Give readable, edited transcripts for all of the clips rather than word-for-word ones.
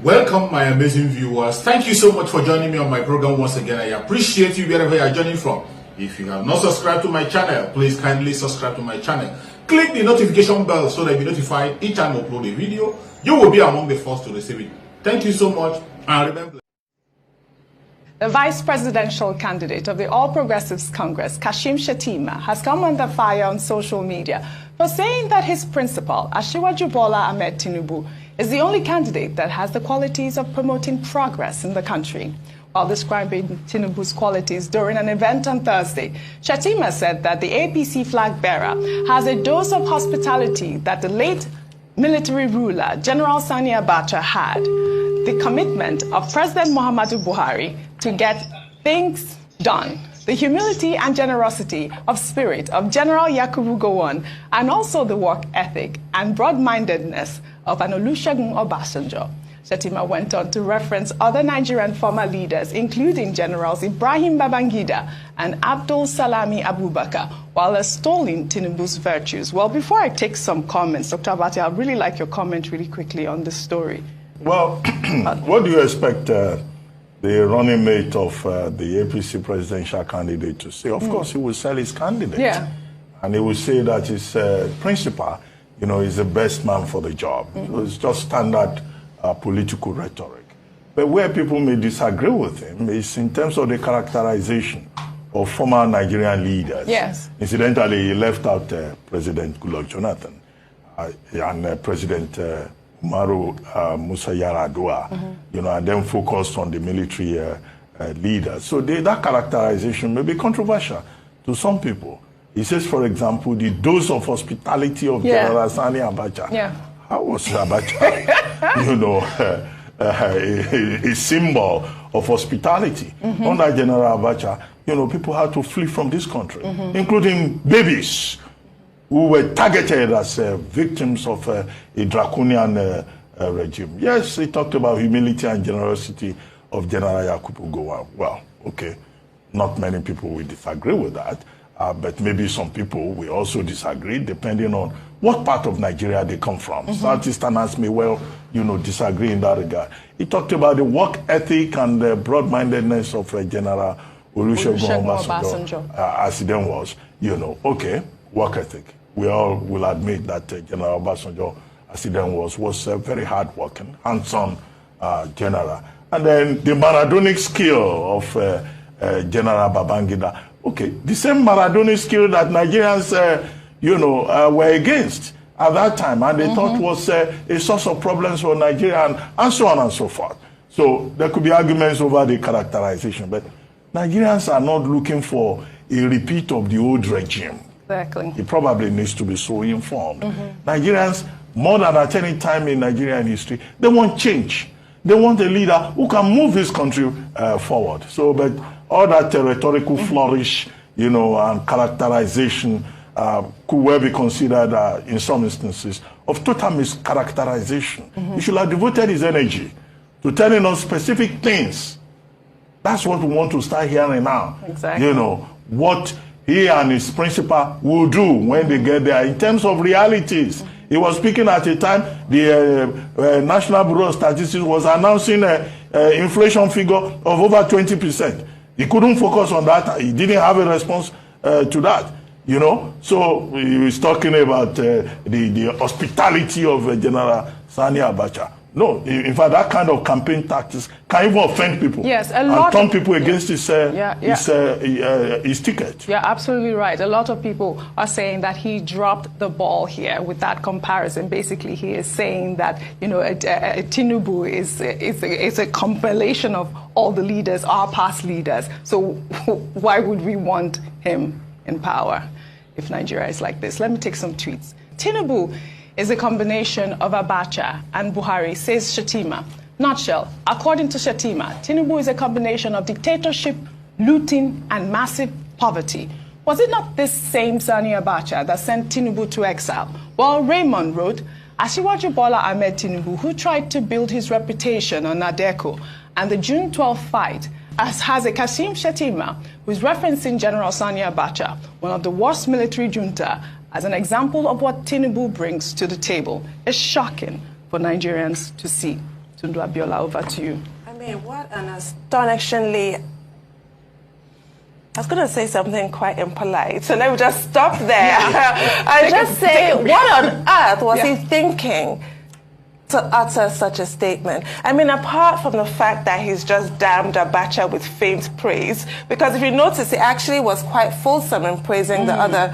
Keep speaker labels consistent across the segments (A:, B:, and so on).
A: Welcome, my amazing viewers. Thank you so much for joining me on my program once again. I appreciate you wherever you are joining from. If you have not subscribed to my channel, please kindly subscribe to my channel. Click the notification bell so that you'll be notified each time I upload a video. You will be among the first to receive it. Thank you so much, and remember.
B: The vice presidential candidate of the All Progressives Congress, Kashim Shettima, has come under fire on social media for saying that his principal, Asiwaju Bola Ahmed Tinubu, is the only candidate that has the qualities of promoting progress in the country. While describing Tinubu's qualities during an event on Thursday, Shettima said that the APC flag bearer has a dose of hospitality that the late military ruler, General Sani Abacha, had. The commitment of President Muhammadu Buhari to get things done, the humility and generosity of spirit of General Yakubu Gowon, and also the work ethic and broad-mindedness of an Olusegun Obasanjo. Shettima went on to reference other Nigerian former leaders, including Generals Ibrahim Babangida and Abdul Salami Abubakar, while extolling Tinubu's virtues. Well, before I take some comments, Dr. Abati, I'd really like your comment really quickly on this story.
C: Well, what do you expect the running mate of the APC presidential candidate to say? Of course, he will sell his candidate.
B: Yeah.
C: And he will say that his principal, is the best man for the job. So it's just standard political rhetoric. But where people may disagree with him is in terms of the characterization of former Nigerian leaders.
B: Yes.
C: Incidentally, he left out President Goodluck Jonathan and President Umaru Musa Yar'Adua, and then focused on the military leaders. So that characterization may be controversial to some people. He says, for example, the dose of hospitality of General Sani Abacha.
B: Yeah.
C: How was Abacha, a symbol of hospitality? Under General Abacha, people had to flee from this country, including babies who were targeted as victims of a draconian regime. Yes, he talked about humility and generosity of General Yakubu Gowon. Well, okay, not many people will disagree with that, but maybe some people will also disagree, depending on what part of Nigeria they come from. Southeasterners may well, disagree in that regard. He talked about the work ethic and the broad-mindedness of General Olusegun Obasanjo, as he then was, okay, work ethic. We all will admit that General Obasanjo, as he then was very hard-working, hands-on general. And then the Maradonic skill of General Babangida. Okay, the same Maradonic skill that Nigerians, were against at that time, and they thought was a source of problems for Nigeria, and so on and so forth. So there could be arguments over the characterization, but Nigerians are not looking for a repeat of the old regime.
B: Exactly.
C: He probably needs to be so informed. Nigerians, more than at any time in Nigerian history, they want change. They want a leader who can move this country forward. So, but all that rhetorical flourish, and characterization could well be considered, in some instances, of total mischaracterization. He should have devoted his energy to telling us specific things. That's what we want to start hearing now.
B: Exactly.
C: What he and his principal will do when they get there in terms of realities. He was speaking at a time the National Bureau of Statistics was announcing an inflation figure of over 20%. He couldn't focus on that. He didn't have a response to that. So he was talking about the hospitality of General Sani Abacha. No, in fact, that kind of campaign tactics can even offend people.
B: Yes,
C: and turn people against his ticket.
B: You're absolutely right. A lot of people are saying that he dropped the ball here with that comparison. Basically, he is saying that Tinubu is a compilation of all the leaders, our past leaders. So why would we want him in power if Nigeria is like this? Let me take some tweets. Tinubu is a combination of Abacha and Buhari, says Shettima. Nutshell, according to Shettima, Tinubu is a combination of dictatorship, looting, and massive poverty. Was it not this same Sani Abacha that sent Tinubu to exile? Well, Raymond wrote, Asiwaju Bola Ahmed Tinubu, who tried to build his reputation on Nadeko and the June 12 fight, as has a Kashim Shettima, who is referencing General Sani Abacha, one of the worst military junta, as an example of what Tinubu brings to the table. It's shocking for Nigerians to see. Tundu Abiola, over to you.
D: I mean, what an astonishingly... I was going to say something quite impolite, so let me just stop there.
B: Yeah.
D: I just say, what on earth was he thinking to utter such a statement? I mean, apart from the fact that he's just damned Abacha with faint praise, because if you notice, he actually was quite fulsome in praising the other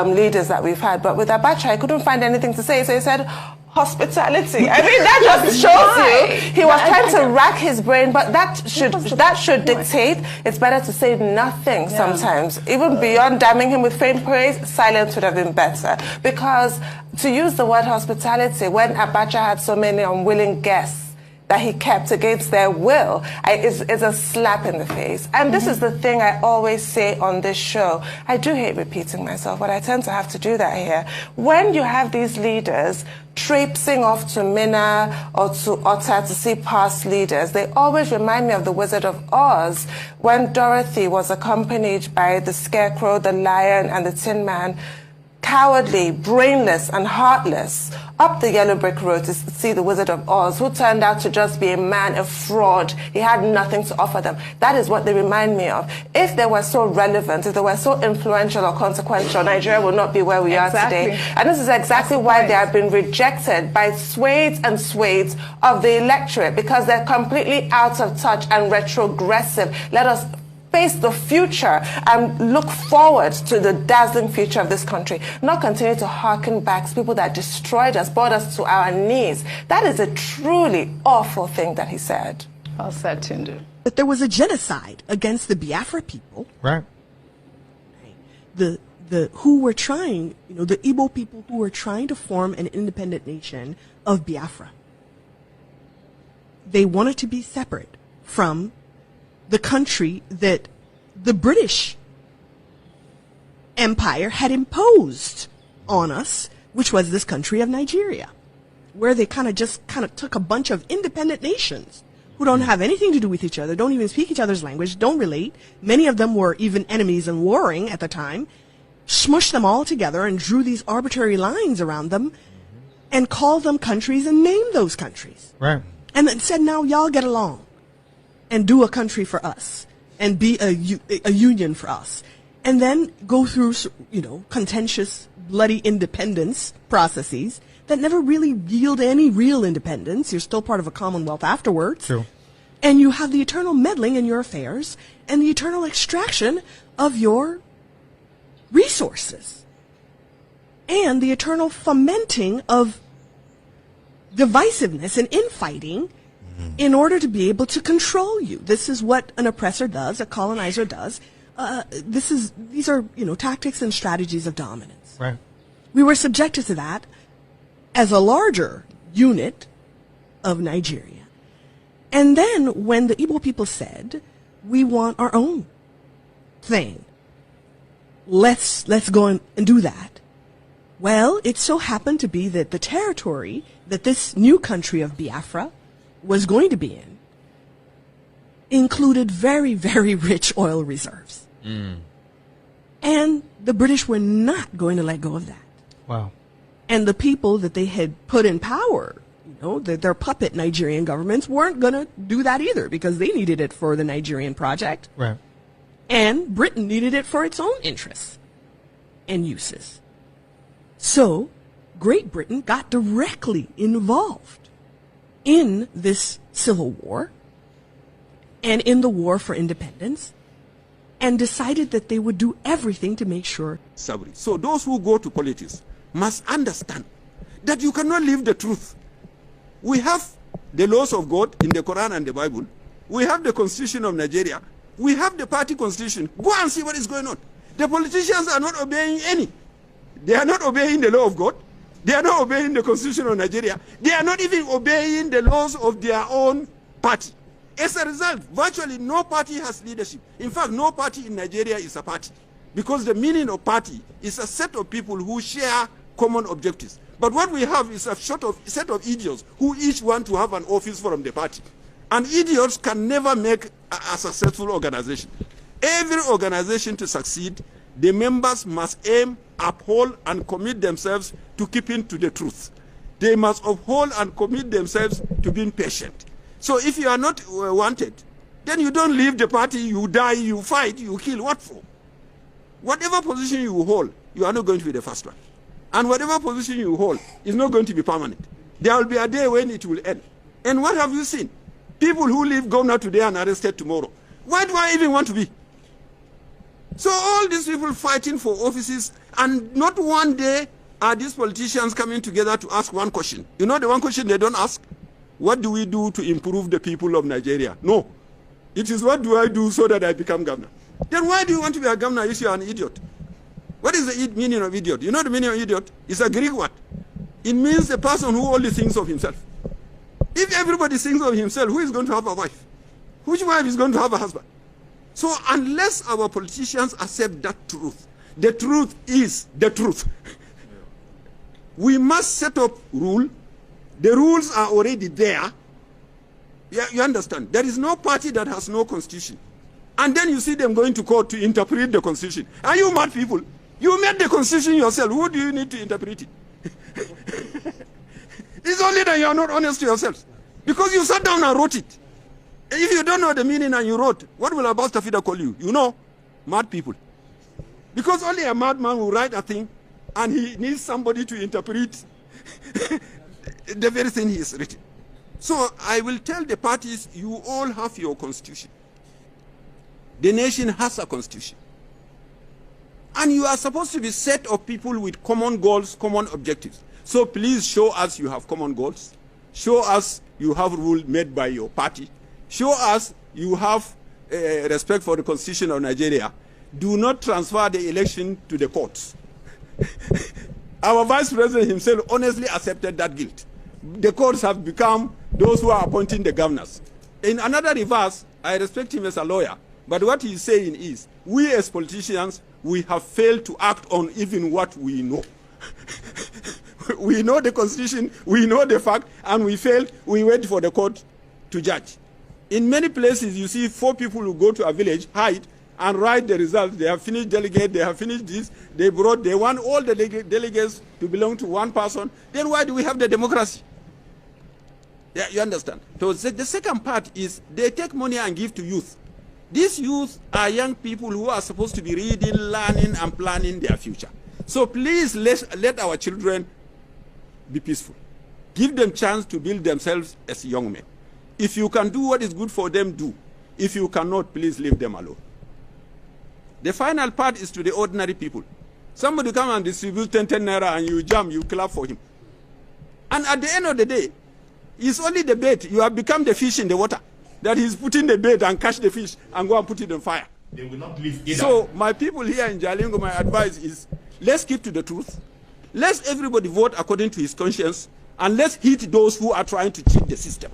D: leaders that we've had. But with Abacha, I couldn't find anything to say, so he said, hospitality. I mean, that just shows you he was trying to rack his brain, but that should dictate. It's better to say nothing sometimes. Even beyond damning him with faint praise, silence would have been better. Because to use the word hospitality, when Abacha had so many unwilling guests that he kept against their will, is a slap in the face. And this is the thing I always say on this show. I do hate repeating myself, but I tend to have to do that here. When you have these leaders traipsing off to Minna or to Otta to see past leaders, they always remind me of the Wizard of Oz, when Dorothy was accompanied by the Scarecrow, the Lion, and the Tin Man, cowardly, brainless, and heartless, up the yellow brick road to see the Wizard of Oz, who turned out to just be a man, a fraud. He had nothing to offer them. That is what they remind me of. If they were so relevant, if they were so influential or consequential, Nigeria would not be where we are today. And this is exactly why they have been rejected by swathes and swathes of the electorate, because they're completely out of touch and retrogressive. Let us face the future and look forward to the dazzling future of this country, not continue to hearken back to people that destroyed us, brought us to our knees. That is a truly awful thing that he said.
B: Well said, Tundu.
E: That there was a genocide against the Biafra people.
F: Right.
E: The who were trying, the Igbo people who were trying to form an independent nation of Biafra. They wanted to be separate from the country that the British Empire had imposed on us, which was this country of Nigeria, where they kind of took a bunch of independent nations who don't have anything to do with each other, don't even speak each other's language, don't relate. Many of them were even enemies and warring at the time, smushed them all together and drew these arbitrary lines around them and called them countries and named those countries.
F: Right.
E: And then said, now y'all get along and do a country for us, and be a union for us, and then go through, contentious, bloody independence processes that never really yield any real independence. You're still part of a commonwealth afterwards.
F: True.
E: And you have the eternal meddling in your affairs and the eternal extraction of your resources and the eternal fomenting of divisiveness and infighting in order to be able to control you. This is what an oppressor does, a colonizer does. These are tactics and strategies of dominance.
F: Right.
E: We were subjected to that as a larger unit of Nigeria. And then when the Igbo people said, we want our own thing, let's go and do that. Well, it so happened to be that the territory that this new country of Biafra was going to be in included very, very rich oil reserves. And the British were not going to let go of that.
F: Wow.
E: And the people that they had put in power, their puppet Nigerian governments, weren't going to do that either, because they needed it for the Nigerian project.
F: Right.
E: And Britain needed it for its own interests and uses. So Great Britain got directly involved in this civil war and in the war for independence, and decided that they would do everything to make sure.
G: So those who go to politics must understand that you cannot live the truth. We have the laws of God in the Quran and the Bible. We have the Constitution of Nigeria. We have the party constitution. Go and see what is going on. The politicians are not obeying any. They are not obeying the law of God. They are not obeying the Constitution of Nigeria. They are not even obeying the laws of their own party. As a result, virtually no party has leadership. In fact, no party in Nigeria is a party, because the meaning of party is a set of people who share common objectives. But what we have is a set of idiots who each want to have an office from the party. And idiots can never make a successful organization. Every organization to succeed, the members must aim, uphold, and commit themselves to keeping to the truth. They must uphold and commit themselves to being patient. So if you are not wanted, then you don't leave the party, you die, you fight, you kill. What for? Whatever position you hold, you are not going to be the first one. And whatever position you hold is not going to be permanent. There will be a day when it will end. And what have you seen? People who leave governor today and arrested tomorrow. Why do I even want to be? So all these people fighting for offices, and not one day are these politicians coming together to ask one question. You know the one question they don't ask? What do we do to improve the people of Nigeria? No. It is what do I do so that I become governor? Then why do you want to be a governor if you are an idiot? What is the meaning of idiot? You know the meaning of idiot? It's a Greek word. It means a person who only thinks of himself. If everybody thinks of himself, who is going to have a wife? Which wife is going to have a husband? So unless our politicians accept that truth, the truth is the truth. We must set up rule. The rules are already there. Yeah, you understand? There is no party that has no constitution. And then you see them going to court to interpret the constitution. Are you mad people? You made the constitution yourself. Who do you need to interpret it? It's only that you are not honest to yourselves. Because you sat down and wrote it. If you don't know the meaning and you wrote, what will Abbas Tafida call you? You know, mad people. Because only a madman will write a thing and he needs somebody to interpret the very thing he has written. So I will tell the parties, you all have your constitution. The nation has a constitution. And you are supposed to be a set of people with common goals, common objectives. So please show us you have common goals. Show us you have rules made by your party. Show us you have respect for the constitution of Nigeria. Do not transfer the election to the courts. Our vice president himself honestly accepted that guilt. The courts have become those who are appointing the governors. In another reverse, I respect him as a lawyer, but what he's saying is, we as politicians, we have failed to act on even what we know. We know the constitution, we know the fact, and we failed, we wait for the court to judge. In many places, you see 4 people who go to a village, hide, and write the results. They have finished delegate, they have finished this, they want all the delegates to belong to one person. Then why do we have the democracy? Yeah, you understand? So the second part is they take money and give to youth. These youth are young people who are supposed to be reading, learning, and planning their future. So please let our children be peaceful. Give them chance to build themselves as young men. If you can do what is good for them, do. If you cannot, please leave them alone. The final part is to the ordinary people. Somebody come and distribute 10 naira and you jump, you clap for him. And at the end of the day, it's only the bait. You have become the fish in the water. That he's putting the bait and catch the fish and go and put it on fire.
A: They will not leave either.
G: So my people here in Jalingo, my advice is, let's keep to the truth. Let everybody vote according to his conscience, and let's hit those who are trying to cheat the system.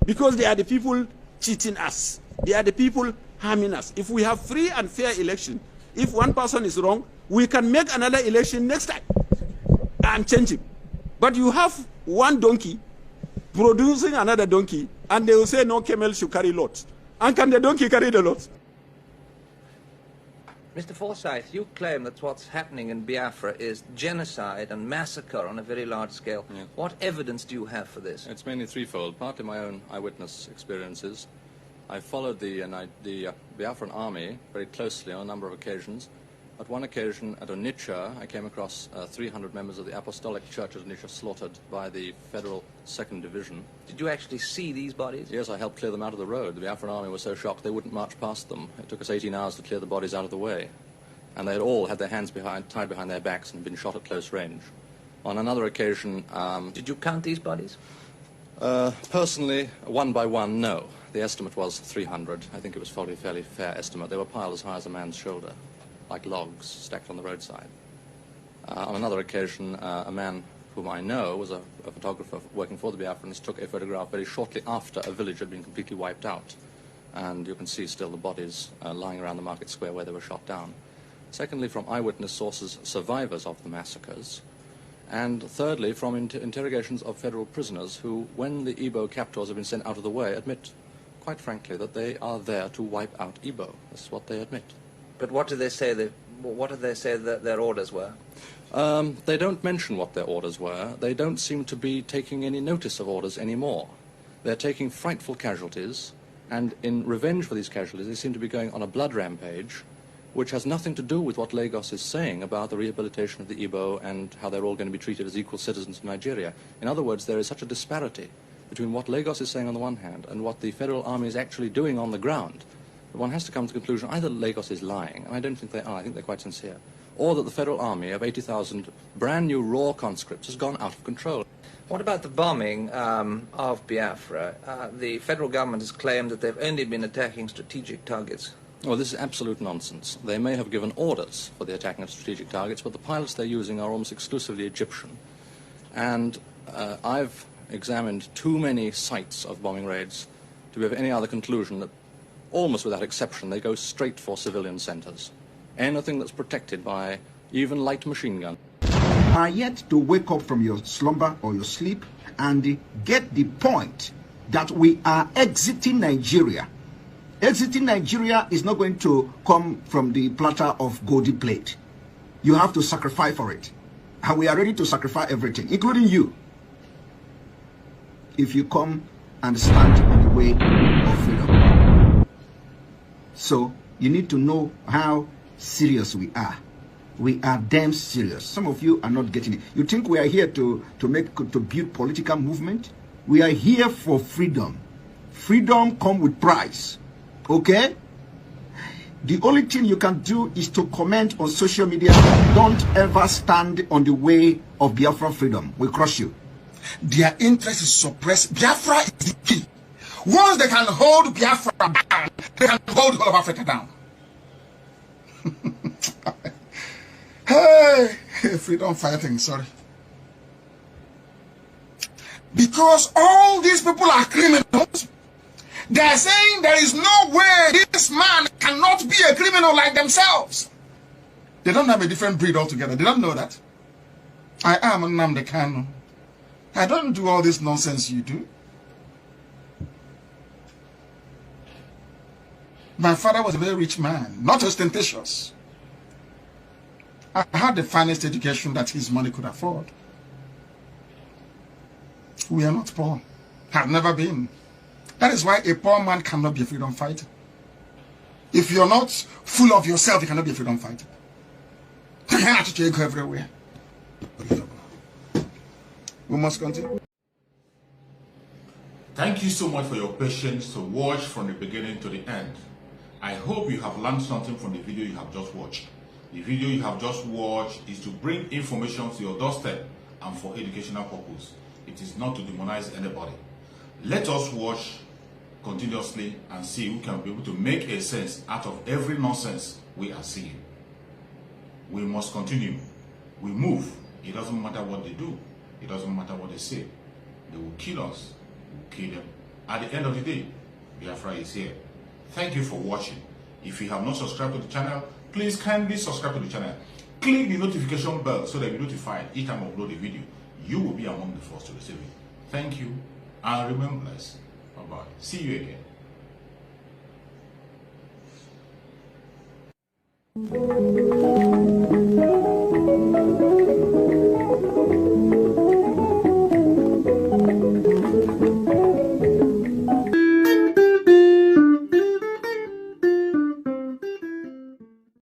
G: Because they are the people cheating us. They are the people harming us. If we have free and fair election, if one person is wrong, we can make another election next time and change him. But you have one donkey producing another donkey, and they will say no camel should carry loads. And can the donkey carry the loads?
F: Mr. Forsyth, you claim that what's happening in Biafra is genocide and massacre on a very large scale.
H: Yeah.
F: What evidence do you have for this?
H: It's mainly threefold. Partly my own eyewitness experiences. I followed the Biafran army very closely on a number of occasions. At one occasion at Onitsha, I came across 300 members of the Apostolic Church at Onitsha slaughtered by the Federal 2nd Division.
F: Did you actually see these bodies?
H: Yes, I helped clear them out of the road. The Biafran army was so shocked they wouldn't march past them. It took us 18 hours to clear the bodies out of the way. And they had all had their hands tied behind their backs and been shot at close range. On another occasion...
F: Did you count these bodies?
H: Personally, one by one, no. The estimate was 300. I think it was probably a fairly fair estimate. They were piled as high as a man's shoulder, like logs stacked on the roadside. On another occasion, a man whom I know was a photographer working for the Biafrans took a photograph very shortly after a village had been completely wiped out. And you can see still the bodies lying around the market square where they were shot down. Secondly, from eyewitness sources, survivors of the massacres. And thirdly, from interrogations of federal prisoners who, when the Igbo captors have been sent out of the way, admit quite frankly, that they are there to wipe out Igbo. That's what they admit.
F: But what do they say that their orders were?
H: They don't mention what their orders were. They don't seem to be taking any notice of orders anymore. They're taking frightful casualties, and in revenge for these casualties, they seem to be going on a blood rampage, which has nothing to do with what Lagos is saying about the rehabilitation of the Igbo and how they're all going to be treated as equal citizens of Nigeria. In other words, there is such a disparity between what Lagos is saying on the one hand and what the Federal Army is actually doing on the ground, that one has to come to the conclusion either Lagos is lying, and I don't think they are, I think they're quite sincere, or that the Federal Army of 80,000 brand new raw conscripts has gone out of control.
F: What about the bombing of Biafra? The federal government has claimed that they've only been attacking strategic targets.
H: Well, this is absolute nonsense. They may have given orders for the attacking of strategic targets, but the pilots they're using are almost exclusively Egyptian. And I've examined too many sites of bombing raids to be of any other conclusion that, almost without exception, they go straight for civilian centers. Anything that's protected by even light machine gun.
I: Are yet to wake up from your slumber or your sleep and get the point that we are exiting Nigeria. Exiting Nigeria is not going to come from the platter of golden plate. You have to sacrifice for it. And we are ready to sacrifice everything, including you, if you come and stand in the way of freedom. So you need to know how serious we are. We are damn serious. Some of you are not getting it. You think we are here to build political movement? We are here for freedom. Freedom comes with price. Okay? The only thing you can do is to comment on social media. Don't ever stand on the way of Biafra freedom. We'll crush you.
J: Their interest is suppressed. Biafra is the key. Once they can hold Biafra down, they can hold all of Africa down. Hey, freedom fighting, sorry. Because all these people are criminals, they're saying there is no way this man cannot be a criminal like themselves. They don't have a different breed altogether. They don't know that. I am Nnamdi Kanu. I don't do all this nonsense you do. My father was a very rich man, not ostentatious. I had the finest education that his money could afford. We are not poor. Have never been. That is why a poor man cannot be a freedom fighter. If you're not full of yourself, you cannot be a freedom fighter. You have to go everywhere. We must continue.
A: Thank you so much for your patience to watch from the beginning to the end. I hope you have learned something from the video you have just watched. The video you have just watched is to bring information to your doorstep and for educational purpose. It is not to demonize anybody. Let us watch continuously and see who can be able to make a sense out of every nonsense we are seeing. We must continue. We move. It doesn't matter what they do. It doesn't matter what they say. They will kill us. We will kill them. At the end of the day, Biafra is here. Thank you for watching. If you have not subscribed to the channel, please kindly subscribe to the channel. Click the notification bell so that you're notified each time I upload a video. You will be among the first to receive it. Thank you and remember blessed. Bye-bye. See you again.